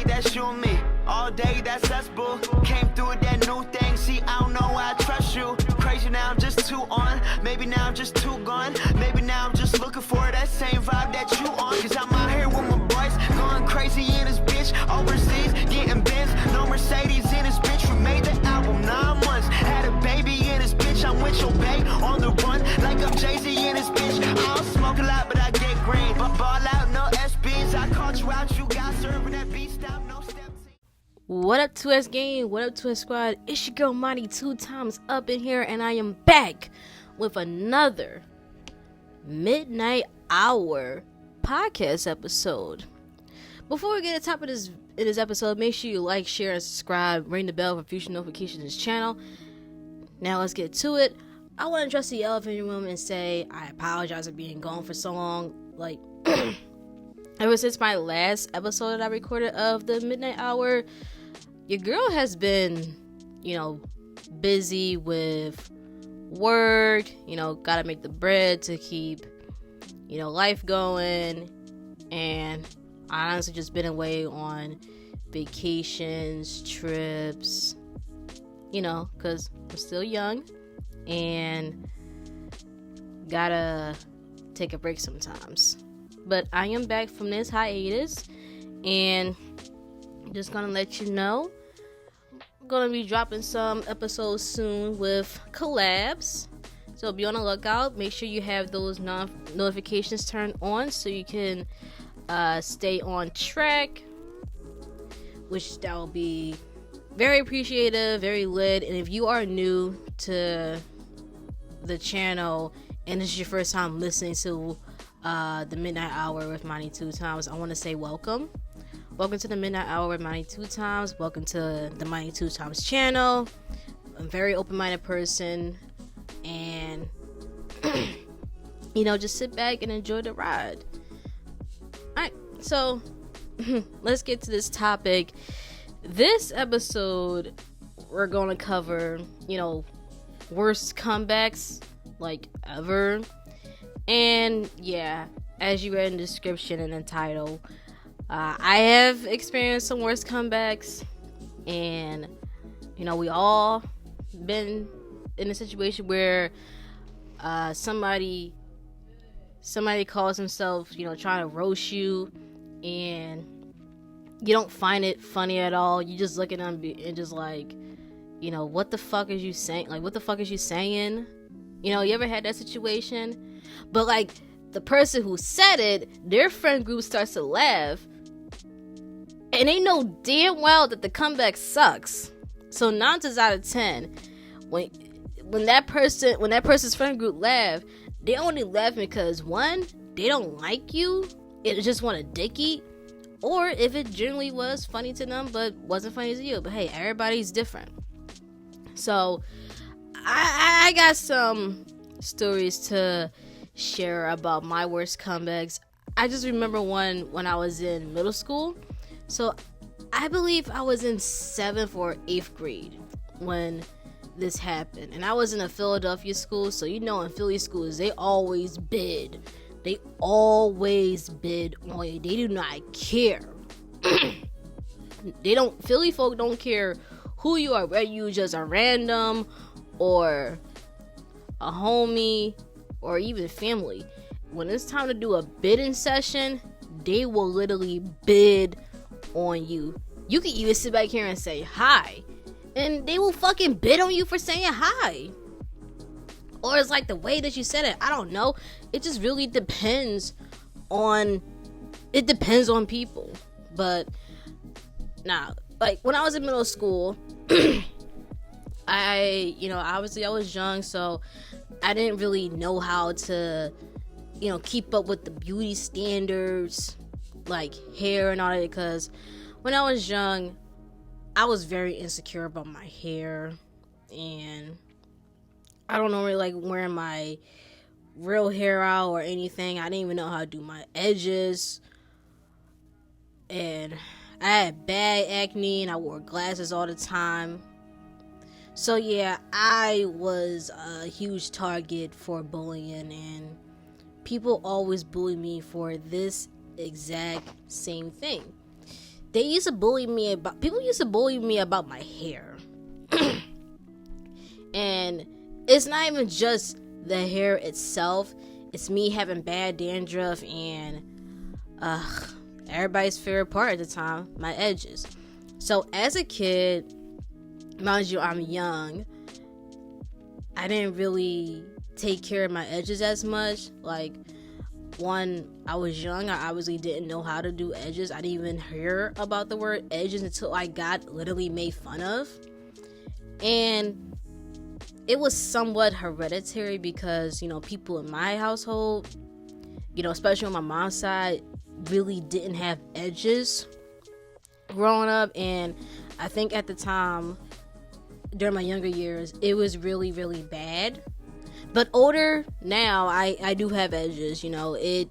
that's you and me. All day, that's us, boo. Came through with that new thing. See, I don't know why I trust you. Crazy now, I'm just too on. Maybe now I'm just too gone. Maybe now I'm just looking for that same vibe that you on. Cause I'm out here with my boys, going crazy in this bitch. Overseas, getting Benz, no Mercedes in this bitch. We made the album 9 months. Had a baby in this bitch. I'm with your bae on the run, like I'm Jay-Z in this bitch. I don't smoke a lot, but I get green. But ball out, no SBs. I caught you out, you got serving that beat stop, no step. What up, 2S gang? What up, 2S squad? It's your girl Monty 2 times up in here, and I am back with another midnight hour podcast episode. Before we get to the top of this episode, make sure you like, share, and subscribe. Ring the bell for future notifications of this channel. Now let's get to it. I want to address the elephant in the room and say I apologize for being gone for so long. Like, ever since my last episode that I recorded of the midnight hour, your girl has been, busy with work, gotta make the bread to keep, life going. And I honestly just been away on vacations, trips, because I'm still young and gotta take a break sometimes. But I am back from this hiatus and just gonna let you know, I'm gonna be dropping some episodes soon with collabs, so be on the lookout. Make sure you have those notifications turned on so you can stay on track, which that will be very appreciative, very lit. And if you are new to the channel and this is your first time listening to the midnight hour with Monty 2 times, I want to say welcome to the midnight hour with Monty 2 times. Welcome to the Monty 2 times channel. I'm a very open-minded person, and just sit back and enjoy the ride. Alright, so let's get to this topic. This episode we're gonna cover worst comebacks like ever. And yeah, as you read in the description and the title, I have experienced some worst comebacks, and we all been in a situation where somebody calls himself trying to roast you, and you don't find it funny at all. You just look at them and just like, what the fuck is you saying? Like, what the fuck is you saying? You ever had that situation? But like, the person who said it, their friend group starts to laugh, and they know damn well that the comeback sucks. So 9 times out of 10, when that person's friend group laugh, they only laugh because, one, they don't like you, it just want a dick eat, or if it generally was funny to them but wasn't funny to you. But hey, everybody's different. So I got some stories to share about my worst comebacks. I just remember one when I was in middle school. So I believe I was in 7th or 8th grade when this happened, and I was in a Philadelphia school. So in Philly schools, they always bid on you. They do not care. Philly folk don't care who you are, whether you just a random or a homie or even family. When it's time to do a bidding session, they will literally bid on you. You can even sit back here and say hi, and they will fucking bid on you for saying hi. Or it's like the way that you said it. I don't know. It just really depends on people. But now, like when I was in middle school, obviously I was young, so I didn't really know how to, keep up with the beauty standards, like hair and all that, because when I was young, I was very insecure about my hair, and I don't normally like wearing my real hair out or anything. I didn't even know how to do my edges, and I had bad acne, and I wore glasses all the time. So yeah, I was a huge target for bullying, and people always bully me for this exact same thing. people used to bully me about my hair. And it's not even just the hair itself, it's me having bad dandruff and everybody's favorite part at the time, my edges. So as a kid, mind you, I'm young, I didn't really take care of my edges as much. Like, when I was young, I obviously didn't know how to do edges. I didn't even hear about the word edges until I got literally made fun of. And it was somewhat hereditary because, people in my household, especially on my mom's side, really didn't have edges growing up. And I think at the time, during my younger years, it was really, really bad. But older now, I do have edges. It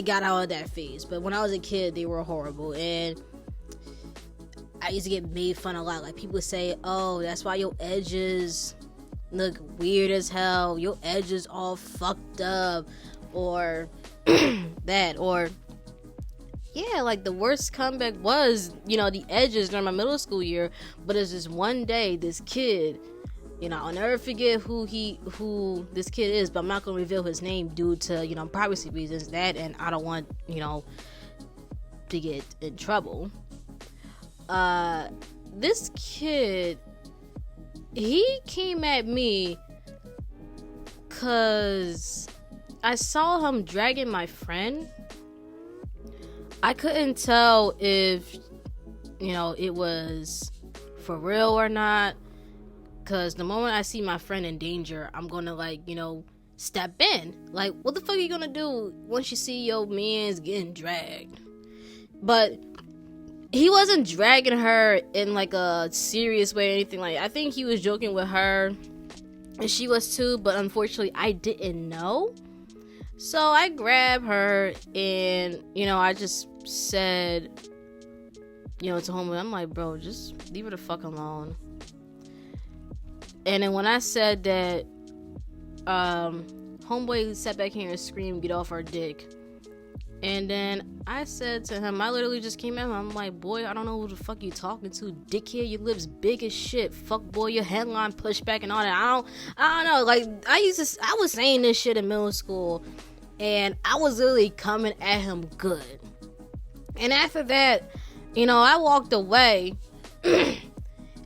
got out of that phase. But when I was a kid, they were horrible, and I used to get made fun a lot. Like, people would say, "Oh, that's why your edges look weird as hell. Your edges all fucked up," or that, or yeah, like the worst comeback was, the edges during my middle school year. But it's just one day, this kid. I'll never forget who this kid is, but I'm not going to reveal his name due to, privacy reasons. That, and I don't want, to get in trouble. This kid, he came at me because I saw him dragging my friend. I couldn't tell if, it was for real or not. Because the moment I see my friend in danger, I'm going to, step in. Like, what the fuck are you going to do once you see your man's getting dragged? But he wasn't dragging her in, a serious way or anything like that. I think he was joking with her, and she was too, but unfortunately, I didn't know. So I grabbed her, and, I just said, to homeboy, I'm like, bro, just leave her the fuck alone. And then when I said that, homeboy sat back here and screamed, "Get off our dick." And then I said to him, I literally just came at him. I'm like, boy, I don't know who the fuck you talking to, dickhead. Your lips big as shit. Fuck boy, your headline pushed back and all that. I don't know. Like, I was saying this shit in middle school, and I was literally coming at him good. And after that, I walked away.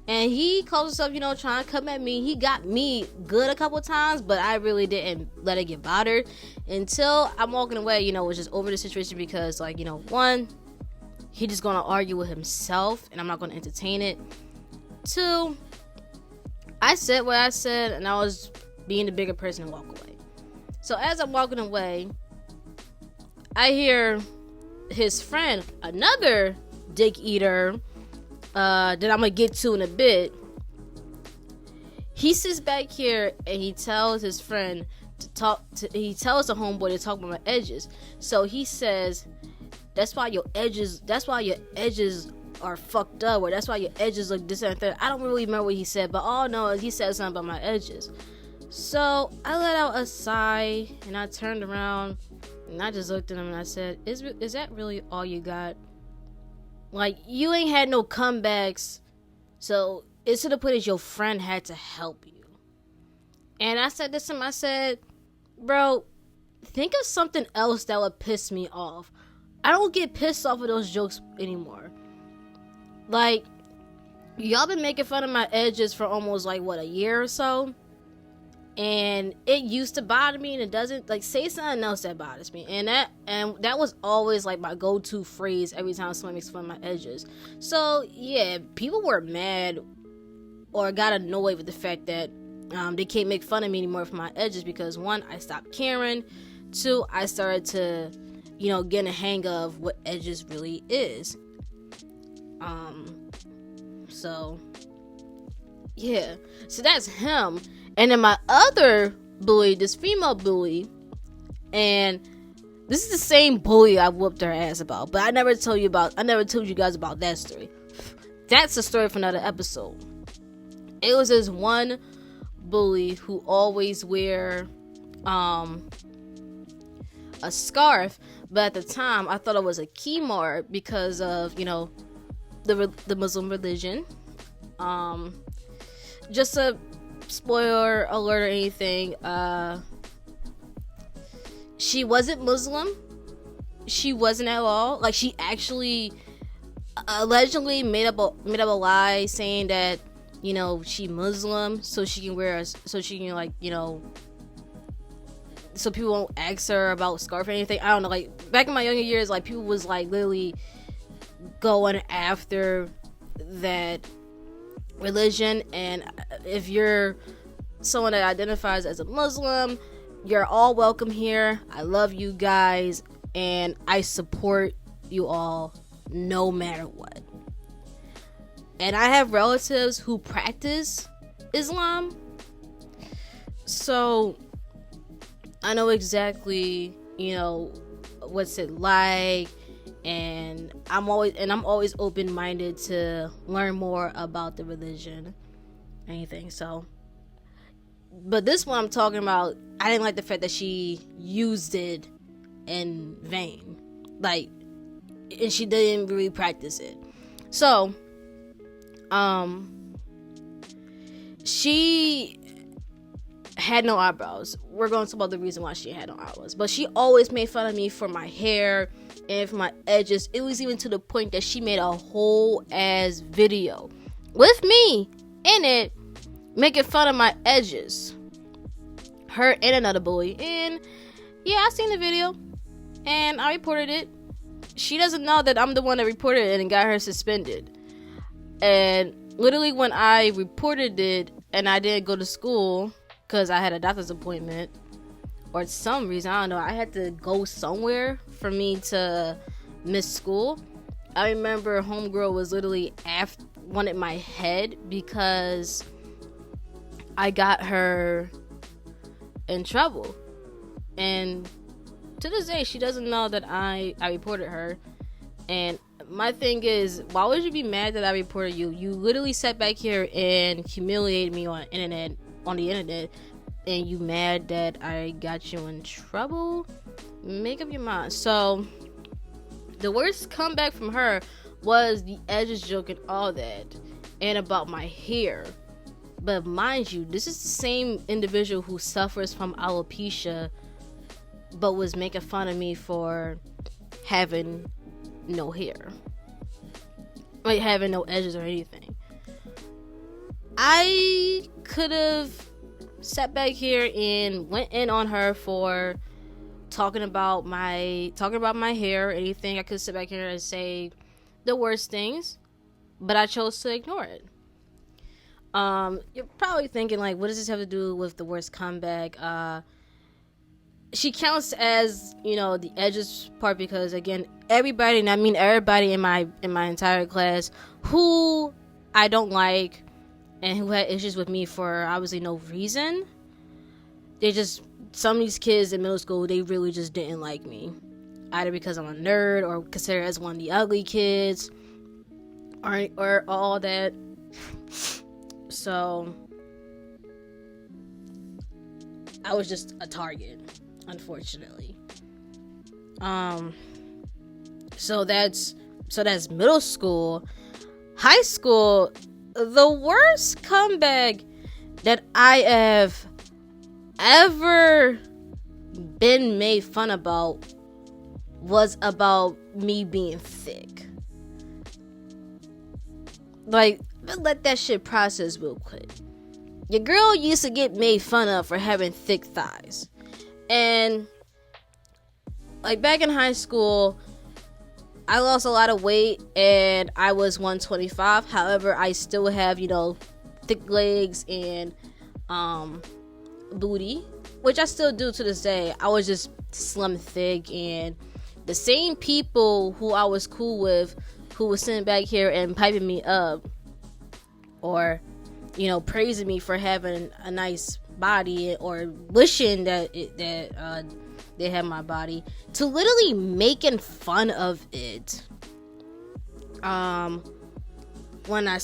And he called himself, trying to come at me. He got me good a couple times, but I really didn't let it get bothered until I'm walking away, was just over the situation because, one, he just gonna argue with himself, and I'm not gonna entertain it. Two, I said what I said, and I was being the bigger person and walk away. So as I'm walking away, I hear his friend, another dick eater, that I'm gonna get to in a bit. He sits back here and he tells his friend he tells the homeboy to talk about my edges. So he says, that's why your edges are fucked up, or that's why your edges look this and that. I don't really remember what he said, but all I know is he said something about my edges. So I let out a sigh, and I turned around and I just looked at him and I said, is that really all you got? Like, you ain't had no comebacks, so it's to the point that your friend had to help you. And I said this to him, I said, bro, think of something else that would piss me off. I don't get pissed off of those jokes anymore. Like, y'all been making fun of my edges for almost, a year or so. And it used to bother me, and it doesn't. Say something else that bothers me. And that was always my go-to phrase every time someone makes fun of my edges. So yeah, people were mad or got annoyed with the fact that they can't make fun of me anymore for my edges, because one, I stopped caring. Two, I started to get a hang of what edges really is. So yeah, so that's him. And then my other bully, this female bully, and this is the same bully I whooped her ass about, but I never told you guys about that story. That's a story for another episode. It was this one bully who always wear a scarf, but at the time I thought it was a key mark because of, you know, the Muslim religion. Just a spoiler alert or anything, she wasn't Muslim. She wasn't at all. Like, she actually allegedly made up a lie saying that, you know, she Muslim so she can like, you know, so people won't ask her about scarf or anything. I don't know, like back in my younger years, like people was like literally going after that religion. And if you're someone that identifies as a Muslim, you're all welcome here. I love you guys and I support you all no matter what. And I have relatives who practice Islam, so I know exactly, you know, what's it like, and I'm always open-minded to learn more about the religion, anything. So, but this one I'm talking about, I didn't like the fact that she used it in vain, like, and she didn't really practice it. So, she had no eyebrows. We're going to talk about the reason why she had no eyebrows. But she always made fun of me for my hair and for my edges. It was even to the point that she made a whole ass video with me in it making fun of my edges. Her and another bully. And yeah, I seen the video and I reported it. She doesn't know that I'm the one that reported it and got her suspended. And literally when I reported it and I didn't go to school because I had a doctor's appointment or some reason, I don't know, I had to go somewhere for me to miss school. I remember homegirl was literally wanted my head because I got her in trouble. And to this day, she doesn't know that I reported her. And my thing is, why would you be mad that I reported you? You literally sat back here and humiliated me on the internet, and you mad that I got you in trouble? Make up your mind. So the worst comeback from her was the edges joke and all that, and about my hair. But mind you, this is the same individual who suffers from alopecia, but was making fun of me for having no hair, like having no edges or anything. I could have sat back here and went in on her for talking about my hair or anything. I could sit back here and say the worst things, but I chose to ignore it. You're probably thinking, like, what does this have to do with the worst comeback? She counts as, you know, the edges part because, again, everybody, and I mean everybody in my entire class who I don't like and who had issues with me for obviously no reason, some of these kids in middle school, they really just didn't like me, either because I'm a nerd or considered as one of the ugly kids or all that. So I was just a target, unfortunately. So that's middle school. High school, the worst comeback that I have ever been made fun about was about me being thick. Like, let that shit process real quick. Your girl used to get made fun of for having thick thighs. And like back in high school, I lost a lot of weight and I was 125. However, I still have, you know, thick legs and booty, which I still do to this day. I was just slim thick, and the same people who I was cool with, who was sitting back here and piping me up or, you know, praising me for having a nice body or wishing that they had my body, to literally making fun of it when I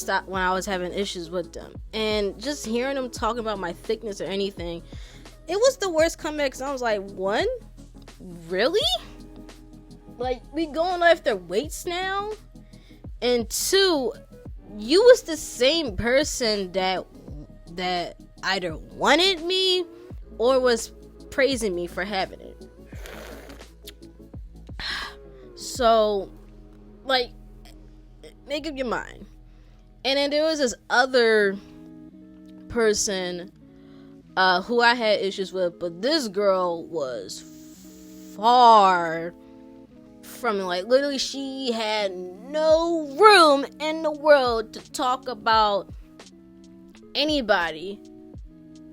was having issues with them, and just hearing them talking about my thickness or anything, it was the worst comeback. 'Cause I was like, one, really? Like, we going after weights now? And 2, you was the same person that either wanted me or was praising me for having it. So, like, make up your mind. And then there was this other person who I had issues with, but this girl was far from it. Like, literally, she had no room in the world to talk about anybody,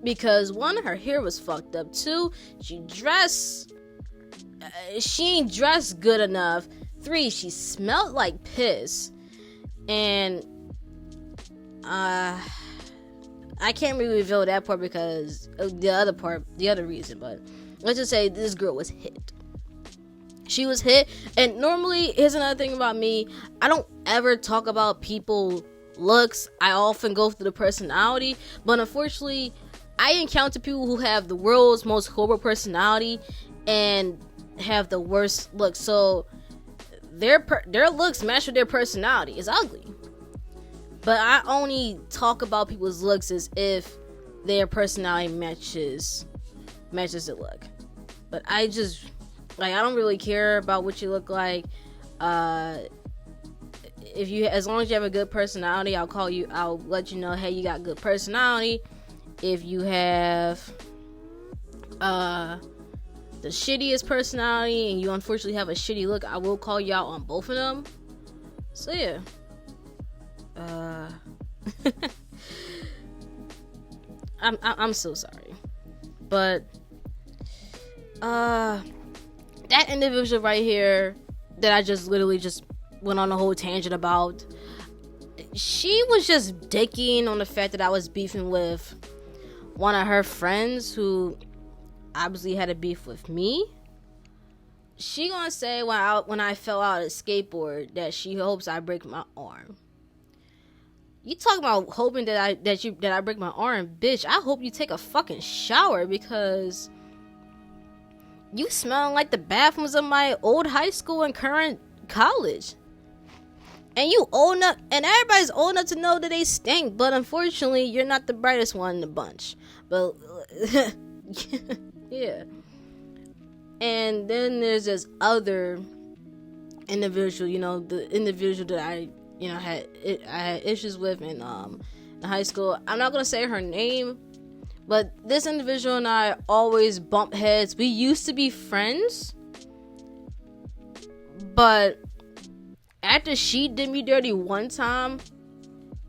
because 1, her hair was fucked up. 2, she ain't dressed good enough. 3, she smelled like piss. And I can't really reveal that part because of the other reason, but let's just say this girl was hit. She was hit. And normally, here's another thing about me, I don't ever talk about people looks. I often go through the personality, but unfortunately, I encounter people who have the world's most horrible personality and have the worst looks. So their looks match with their personality. It's ugly. But I only talk about people's looks as if their personality matches the look. But I just, like, I don't really care about what you look like. As long as you have a good personality, I'll let you know, hey, you got good personality. If you have the shittiest personality and you unfortunately have a shitty look, I will call you out on both of them. So yeah. I'm so sorry, but that individual right here that I just literally just went on a whole tangent about, she was just dicking on the fact that I was beefing with one of her friends who obviously had a beef with me. She gonna say when I fell out of the skateboard that she hopes I break my arm. You talking about hoping that I break my arm, bitch? I hope you take a fucking shower, because you smelling like the bathrooms of my old high school and current college. And you old enough, and everybody's old enough to know that they stink, but unfortunately, you're not the brightest one in the bunch. But yeah. And then there's this other individual, the individual that I had issues with in high school. I'm not gonna say her name, but this individual and I always bump heads. We used to be friends, but after she did me dirty one time,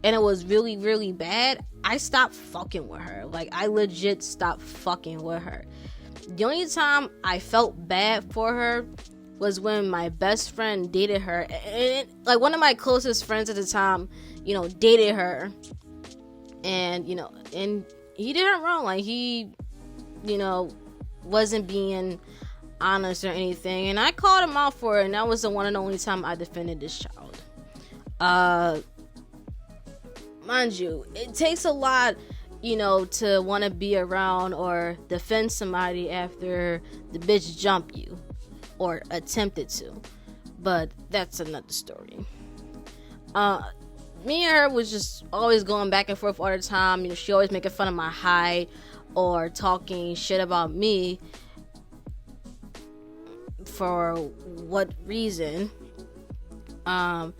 and it was really, really bad, I stopped fucking with her. Like, I legit stopped fucking with her. The only time I felt bad for her was when my best friend dated her, and like one of my closest friends at the time, dated her, and and he did her wrong. Like, he, wasn't being honest or anything, and I called him out for it, and that was the one and only time I defended this child. Mind you, it takes a lot, to want to be around or defend somebody after the bitch jumped you. Or attempted to. But that's another story. Me and her was just always going back and forth all the time. She always making fun of my height or talking shit about me. For what reason? Her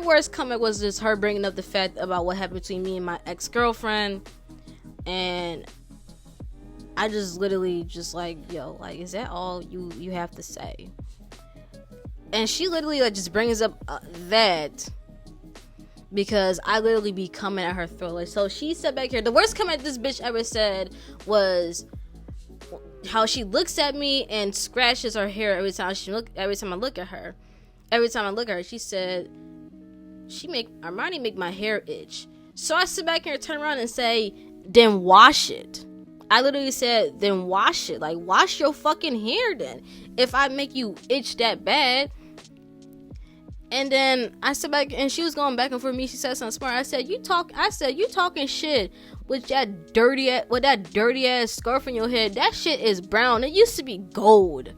worst comment was just her bringing up the fact about what happened between me and my ex-girlfriend. And I just literally just like, yo, like, is that all you have to say? And she literally just brings up that because I literally be coming at her throat. Like, so she said back here, the worst comment this bitch ever said was how she looks at me and scratches her hair every time I look at her. Every time I look at her, she said, Armani make my hair itch. So I sit back here and turn around and say, then wash it. I literally said, then wash it. Like, wash your fucking hair then. If I make you itch that bad. And then I sit back, and she was going back and forth with me. She said something smart. I said, you talking shit with that dirty ass scarf in your head. That shit is brown. It used to be gold.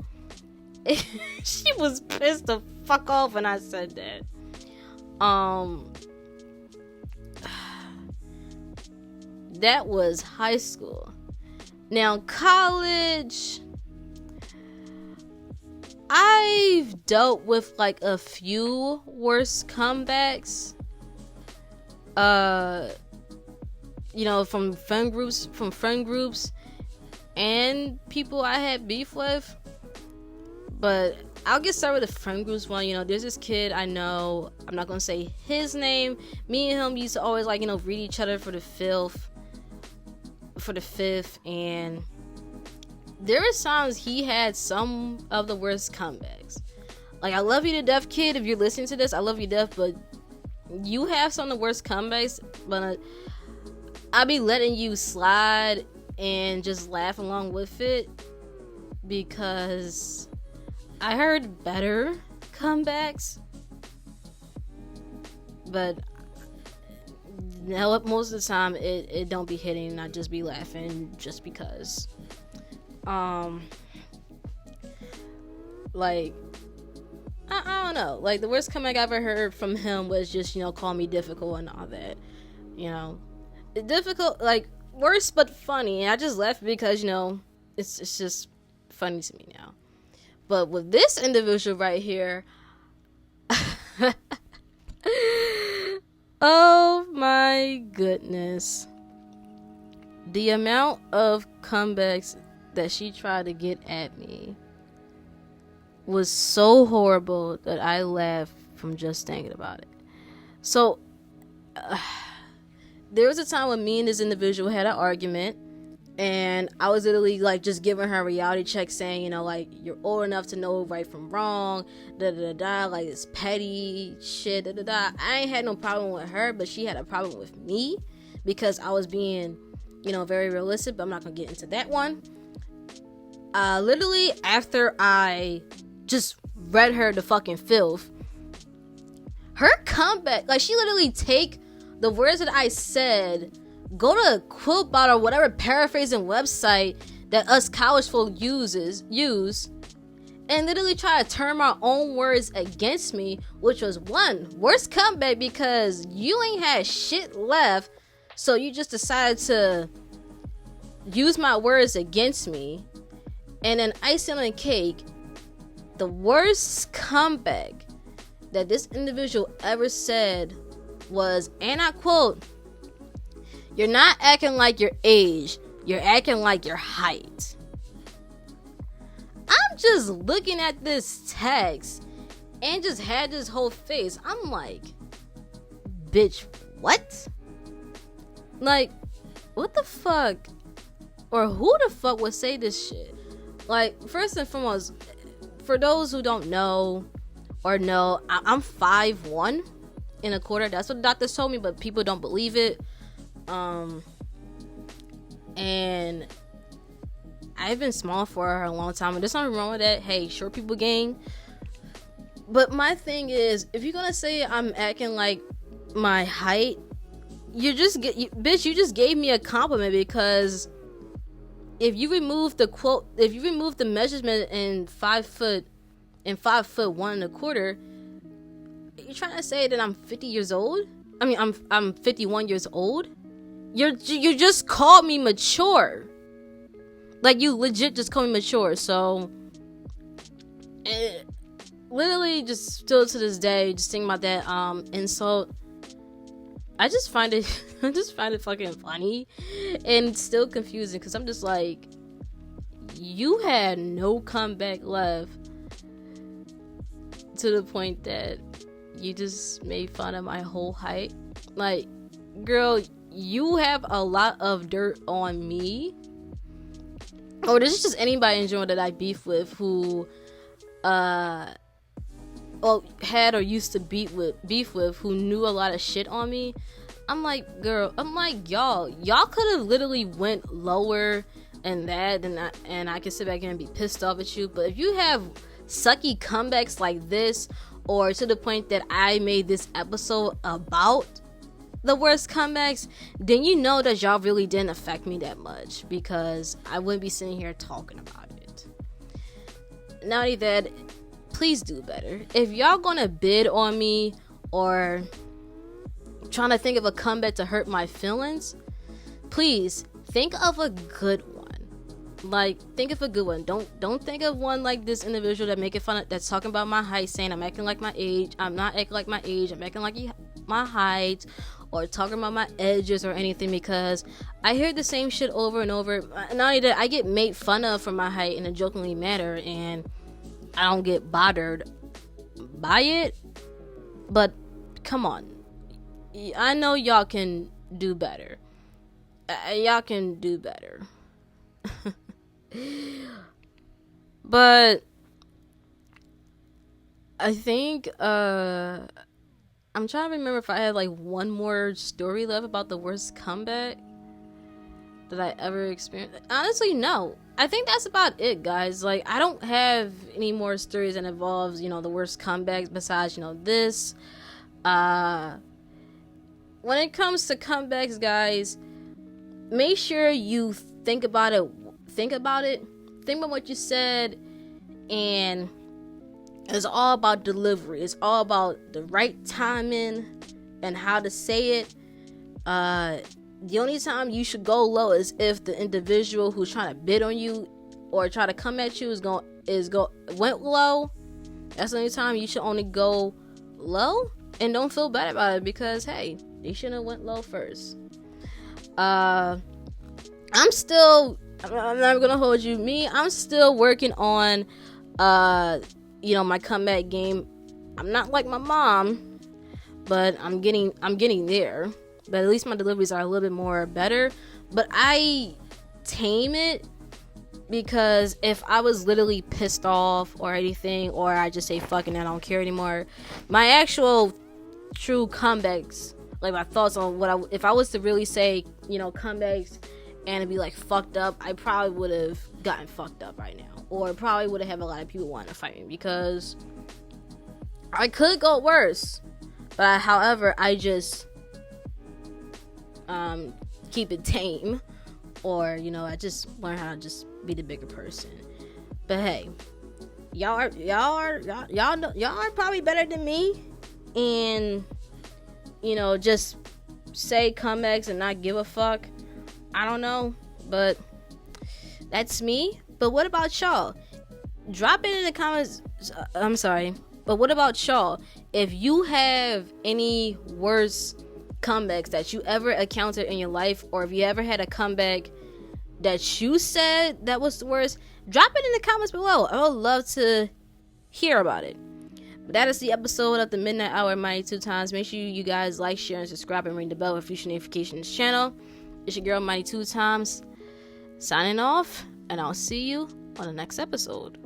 She was pissed the fuck off when I said that. That was high school. Now college, I've dealt with like a few worse comebacks. From friend groups and people I had beef with. But I'll get started with the friend groups one. There's this kid I know. I'm not gonna say his name. Me and him used to always read each other for the fifth, and there were times he had some of the worst comebacks. I love you to death, kid. If you're listening to this, I love you to death, but you have some of the worst comebacks. But I'll be letting you slide and just laugh along with it because I heard better comebacks. But now most of the time it don't be hitting, and I just be laughing just because. I don't know. The worst comeback I ever heard from him was just, call me difficult and all that. Difficult, worse but funny. And I just laughed because, it's just funny to me now. But with this individual right here, oh my goodness. The amount of comebacks that she tried to get at me was so horrible that I laughed from just thinking about it. So, there was a time when me and this individual had an argument, and I was literally just giving her a reality check saying, you're old enough to know right from wrong, it's petty shit, I ain't had no problem with her, but she had a problem with me because I was being, very realistic, but I'm not gonna get into that one. Literally after I just read her the fucking filth, her comeback, she literally take the words that I said, go to Quillbot or whatever paraphrasing website that us college folk use, and literally try to turn my own words against me, which was one worst comeback because you ain't had shit left, so you just decided to use my words against me. And then icing on the cake, the worst comeback that this individual ever said was, and I quote, "You're not acting like your age, you're acting like your height." I'm just looking at this text and just had this whole face. I'm like, bitch, what? What the fuck? Or who the fuck would say this shit? First and foremost, for those who don't know or know, I'm 5'1" and a quarter. That's what the doctors told me, but people don't believe it. And I've been small for a long time, and there's nothing wrong with that. Hey, short people gang. But my thing is, if you're gonna say I'm acting like my height, you just gave me a compliment, because if you remove the measurement in 5 foot and 5'1" and a quarter, you're trying to say that I'm 50 years old? I mean, I'm 51 years old. You just called me mature. You legit just called me mature. So, literally, just still to this day, just thinking about that insult, I just find it fucking funny and still confusing, because I'm just like, you had no comeback left to the point that you just made fun of my whole height. Girl, you have a lot of dirt on me. Or this is just anybody in general that I beef with who had or used to beef with who knew a lot of shit on me. I'm like, y'all could have literally went lower and that, and I can sit back here and be pissed off at you. But if you have sucky comebacks like this, or to the point that I made this episode about the worst comebacks, then you know that y'all really didn't affect me that much, because I wouldn't be sitting here talking about it. not only that, please do better. If y'all gonna bid on me or trying to think of a comeback to hurt my feelings, please think of a good one. Like, think of a good one. Don't think of one like this individual that making fun of, that's talking about my height, saying I'm acting like my age. I'm not acting like my age. I'm acting like my height, or talking about my edges or anything, because I hear the same shit over and over. Not only that, I get made fun of for my height in a jokingly manner, and I don't get bothered by it. But come on, I know y'all can do better. Y'all can do better. But I think I'm trying to remember if I had like one more story left about the worst comeback that I ever experienced. Honestly, no. I think that's about it, guys. Like, I don't have any more stories that involves, the worst comebacks besides, this. When it comes to comebacks, guys, make sure you think about it. Think about what you said, and it's all about delivery. It's all about the right timing and how to say it. The only time you should go low is if the individual who's trying to bid on you or try to come at you went low. That's the only time you should only go low, and don't feel bad about it, because hey, they shouldn't have went low first. I'm not gonna hold you. I'm still working on my comeback game. I'm not like my mom, but I'm getting there. But at least my deliveries are a little bit more better. But I tame it, because if I was literally pissed off or anything, or I just say fucking I don't care anymore, my actual true comebacks, like my thoughts on if I was to really say, comebacks and it'd be like fucked up, I probably would have gotten fucked up right now, or probably would have a lot of people wanting to fight me, because I could go worse. But however, I just keep it tame, or I just learn how to just be the bigger person. But hey, y'all are probably better than me, and just say comebacks and not give a fuck. I don't know, but that's me. But what about y'all? Drop it in the comments. I'm sorry, but what about y'all? If you have any worse comebacks that you ever encountered in your life, or if you ever had a comeback that you said that was the worst, drop it in the comments below. I would love to hear about it. But that is the episode of the Midnight Hour Mighty Two Times. Make sure you guys like, share, and subscribe, and ring the bell for future notifications channel. It's your girl Mighty Two Times signing off, and I'll see you on the next episode.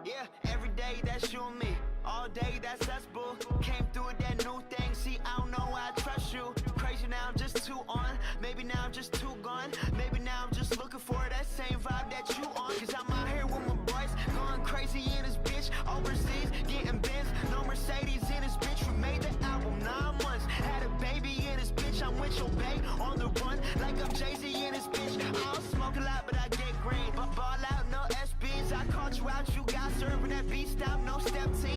Yeah, every day that's you and me. All day that's us, boo. Came through with that new thing. See, I don't know why I trust you. Crazy now, I'm just too on. Maybe now I'm just too gone. Maybe now I'm just looking for that same vibe that you on. Cause I'm out here with my boys, going crazy in this bitch. Overseas, getting Benz, no Mercedes in this bitch. We made the album 9 months. Had a baby in this bitch. I'm with your babe on the run, like I'm Jay-Z in this bitch. I don't smoke a lot, but I get green. But ball out, no SBs. I caught you out, you got serving that beat stop, no